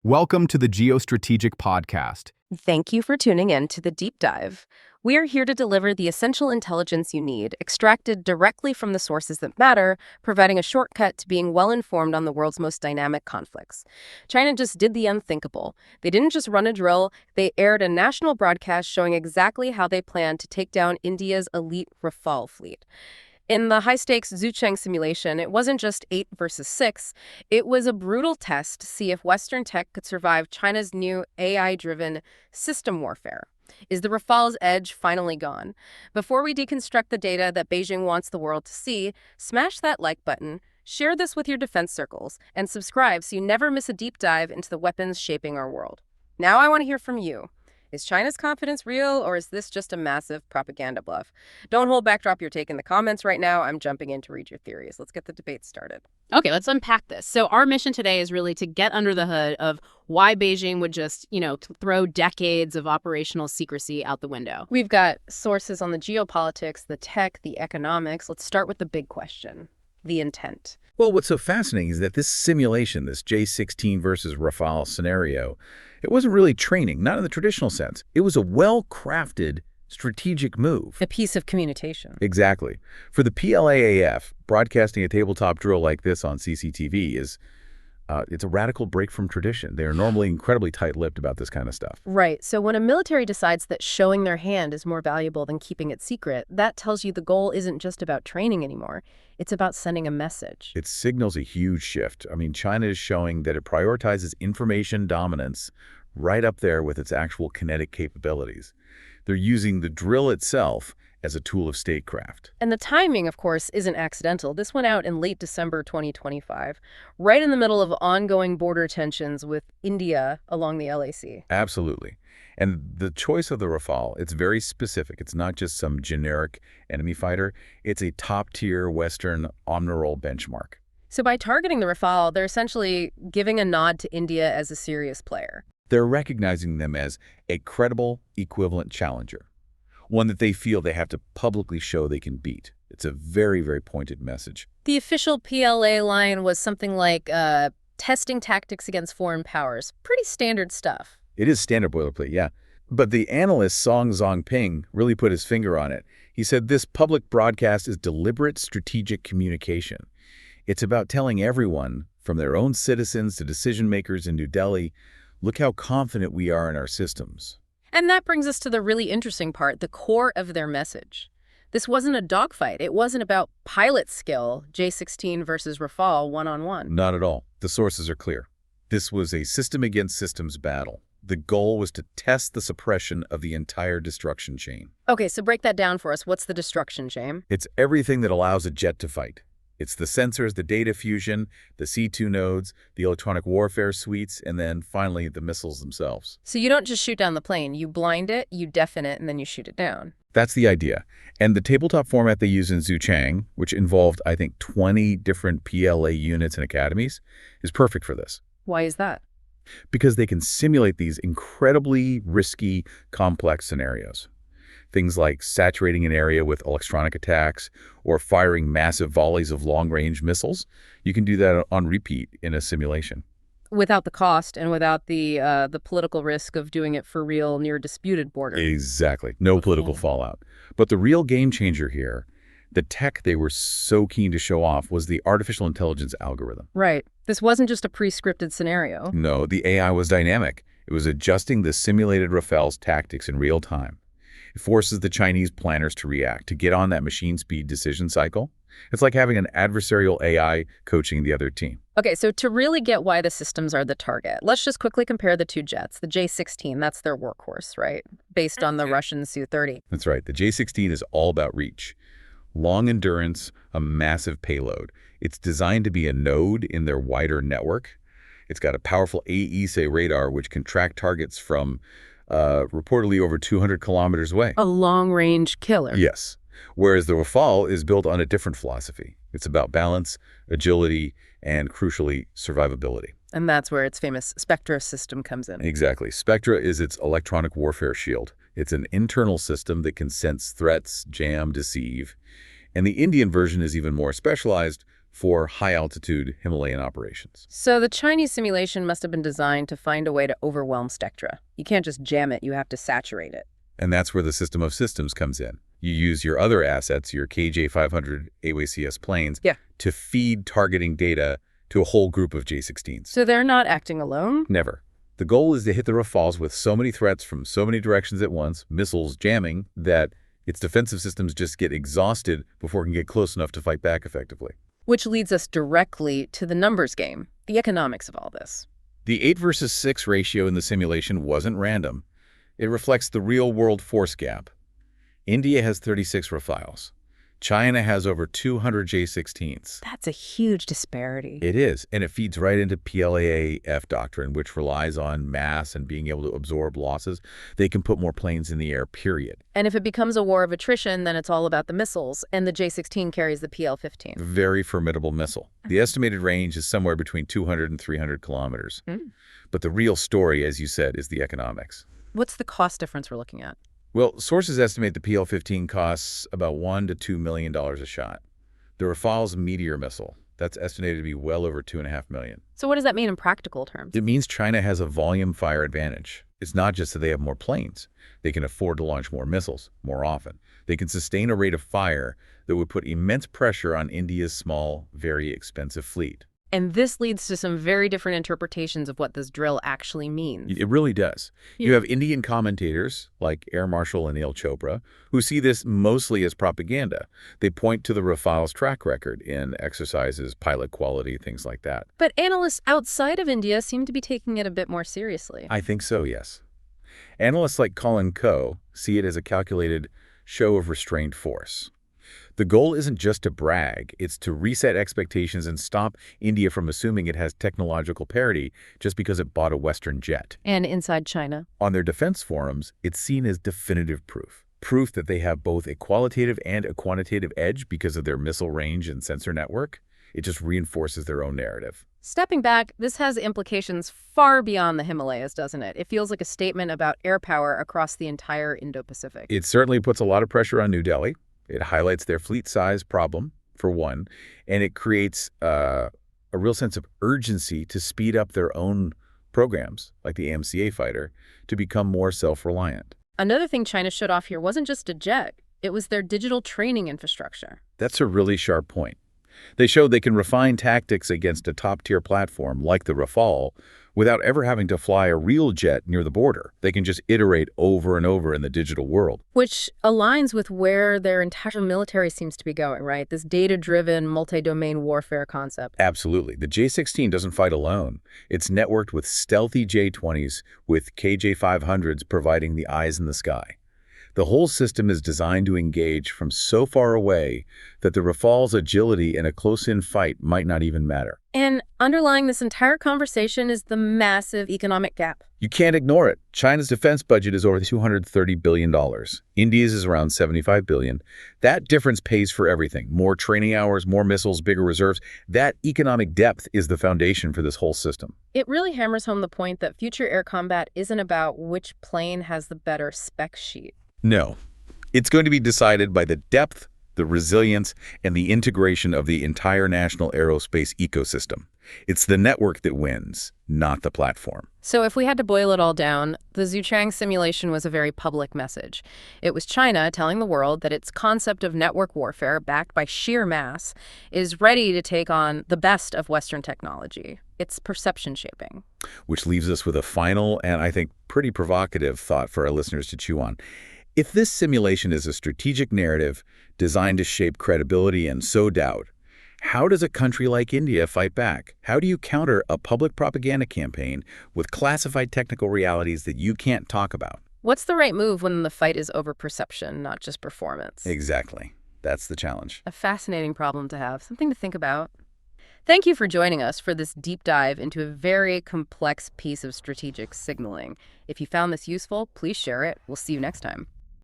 Welcome to the Geostrategic Podcast. Thank you for tuning in to the deep dive. We are here to deliver the essential intelligence you need, extracted directly from the sources that matter, providing a shortcut to being well-informed on the world's most dynamic conflicts. China just did the unthinkable. They didn't just run a drill, they aired a national broadcast showing exactly how they plan to take down India's elite Rafale fleet. In the high-stakes Xuchang Simulation, it wasn't just 8 versus 6. It was a brutal test to see if Western tech could survive China's new AI-driven system warfare. Is the Rafale's edge finally gone? Before we deconstruct the data that Beijing wants the world to see, smash that like button, share this with your defense circles, and subscribe so you never miss a deep dive into the weapons shaping our world. Now I want to hear from you. Is China's confidence real, or is this just a massive propaganda bluff? Don't hold back, drop your take in the comments right now. I'm jumping in to read your theories. Let's get the debate started. Okay, let's unpack this. So our mission today is really to get under the hood of why Beijing would just, throw decades of operational secrecy out the window. We've got sources on the geopolitics, the tech, the economics. Let's start with the big question, the intent. Well, what's so fascinating is that this simulation, this J-16 versus Rafale scenario, it wasn't really training, not in the traditional sense. It was a well-crafted strategic move. A piece of communication. Exactly. For the PLAAF, broadcasting a tabletop drill like this on CCTV is it's a radical break from tradition. They are normally incredibly tight-lipped about this kind of stuff. Right. So when a military decides that showing their hand is more valuable than keeping it secret, that tells you the goal isn't just about training anymore. It's about sending a message. It signals a huge shift. I mean, China is showing that it prioritizes information dominance right up there with its actual kinetic capabilities. They're using the drill itself as a tool of statecraft. And the timing, of course, isn't accidental. This went out in late December 2025, right in the middle of ongoing border tensions with India along the LAC. Absolutely. And the choice of the Rafale, it's very specific. It's not just some generic enemy fighter. It's a top-tier Western on-the-roll benchmark. So by targeting the Rafale, they're essentially giving a nod to India as a serious player. They're recognizing them as a credible, equivalent challenger, one that they feel they have to publicly show they can beat. It's a very, very pointed message. The official PLA line was something like testing tactics against foreign powers. Pretty standard stuff. It is standard boilerplate, yeah. But the analyst Song Zhongping really put his finger on it. He said this public broadcast is deliberate strategic communication. It's about telling everyone, from their own citizens to decision makers in New Delhi, look how confident we are in our systems. And that brings us to the really interesting part, the core of their message. This wasn't a dogfight. It wasn't about pilot skill, J-16 versus Rafale one-on-one. Not at all. The sources are clear. This was a system against systems battle. The goal was to test the suppression of the entire destruction chain. Okay, so break that down for us. What's the destruction chain? It's everything that allows a jet to fight. It's the sensors, the data fusion, the C2 nodes, the electronic warfare suites, and then finally the missiles themselves. So you don't just shoot down the plane. You blind it, you deafen it, and then you shoot it down. That's the idea. And the tabletop format they use in Xuchang, which involved, I think, 20 different PLA units and academies, is perfect for this. Why is that? Because they can simulate these incredibly risky, complex scenarios. Things like saturating an area with electronic attacks or firing massive volleys of long-range missiles. You can do that on repeat in a simulation. Without the cost and without the political risk of doing it for real near disputed borders. Exactly. No political fallout. But the real game changer here, the tech they were so keen to show off, was the artificial intelligence algorithm. Right. This wasn't just a pre-scripted scenario. No, the AI was dynamic. It was adjusting the simulated Rafale's tactics in real time. It forces the Chinese planners to react, to get on that machine speed decision cycle. It's like having an adversarial AI coaching the other team. Okay, so to really get why the systems are the target, let's just quickly compare the two jets. The J-16, that's their workhorse, right? Based on the Russian Su-30. That's right. The J-16 is all about reach. Long endurance, a massive payload. It's designed to be a node in their wider network. It's got a powerful AESA radar, which can track targets from reportedly over 200 kilometers away. A long-range killer. Yes. Whereas the Rafale is built on a different philosophy. It's about balance, agility, and crucially, survivability. And that's where its famous Spectra system comes in. Exactly. Spectra is its electronic warfare shield. It's an internal system that can sense threats, jam, deceive. And the Indian version is even more specialized for high-altitude Himalayan operations. So the Chinese simulation must have been designed to find a way to overwhelm Spectra. You can't just jam it, you have to saturate it. And that's where the system of systems comes in. You use your other assets, your KJ-500 AWACS planes, to feed targeting data to a whole group of J-16s. So they're not acting alone? Never. The goal is to hit the Rafales with so many threats from so many directions at once, missiles jamming, that its defensive systems just get exhausted before it can get close enough to fight back effectively. Which leads us directly to the numbers game, the economics of all this. The 8 versus 6 ratio in the simulation wasn't random. It reflects the real-world force gap. India has 36 Rafales. China has over 200 J-16s. That's a huge disparity. It is, and it feeds right into PLAAF doctrine, which relies on mass and being able to absorb losses. They can put more planes in the air, period. And if it becomes a war of attrition, then it's all about the missiles, and the J-16 carries the PL-15. Very formidable missile. The estimated range is somewhere between 200 and 300 kilometers. But the real story, as you said, is the economics. What's the cost difference we're looking at? Well, sources estimate the PL-15 costs about $1 to $2 million a shot. The Rafale's Meteor missile, that's estimated to be well over $2.5 million. So what does that mean in practical terms? It means China has a volume fire advantage. It's not just that they have more planes. They can afford to launch more missiles more often. They can sustain a rate of fire that would put immense pressure on India's small, very expensive fleet. And this leads to some very different interpretations of what this drill actually means. It really does. You have Indian commentators, like Air Marshal Anil Chopra, who see this mostly as propaganda. They point to the Rafale's track record in exercises, pilot quality, things like that. But analysts outside of India seem to be taking it a bit more seriously. I think so, yes. Analysts like Colin Coe see it as a calculated show of restrained force. The goal isn't just to brag, it's to reset expectations and stop India from assuming it has technological parity just because it bought a Western jet. And inside China? On their defense forums, it's seen as definitive proof. Proof that they have both a qualitative and a quantitative edge because of their missile range and sensor network. It just reinforces their own narrative. Stepping back, this has implications far beyond the Himalayas, doesn't it? It feels like a statement about air power across the entire Indo-Pacific. It certainly puts a lot of pressure on New Delhi. It highlights their fleet size problem, for one, and it creates a real sense of urgency to speed up their own programs, like the AMCA fighter, to become more self-reliant. Another thing China showed off here wasn't just a jet. It was their digital training infrastructure. That's a really sharp point. They showed they can refine tactics against a top-tier platform like the Rafale without ever having to fly a real jet near the border. They can just iterate over and over in the digital world. Which aligns with where their entire military seems to be going, right? This data-driven, multi-domain warfare concept. Absolutely. The J-16 doesn't fight alone. It's networked with stealthy J-20s with KJ-500s providing the eyes in the sky. The whole system is designed to engage from so far away that the Rafale's agility in a close-in fight might not even matter. And underlying this entire conversation is the massive economic gap. You can't ignore it. China's defense budget is over $230 billion. India's is around $75 billion. That difference pays for everything. More training hours, more missiles, bigger reserves. That economic depth is the foundation for this whole system. It really hammers home the point that future air combat isn't about which plane has the better spec sheet. No. It's going to be decided by the depth, the resilience, and the integration of the entire national aerospace ecosystem. It's the network that wins, not the platform. So if we had to boil it all down, the Xuchang simulation was a very public message. It was China telling the world that its concept of network warfare, backed by sheer mass, is ready to take on the best of Western technology. It's perception shaping. Which leaves us with a final and, I think, pretty provocative thought for our listeners to chew on. If this simulation is a strategic narrative designed to shape credibility and sow doubt, how does a country like India fight back? How do you counter a public propaganda campaign with classified technical realities that you can't talk about? What's the right move when the fight is over perception, not just performance? Exactly. That's the challenge. A fascinating problem to have, something to think about. Thank you for joining us for this deep dive into a very complex piece of strategic signaling. If you found this useful, please share it. We'll see you next time.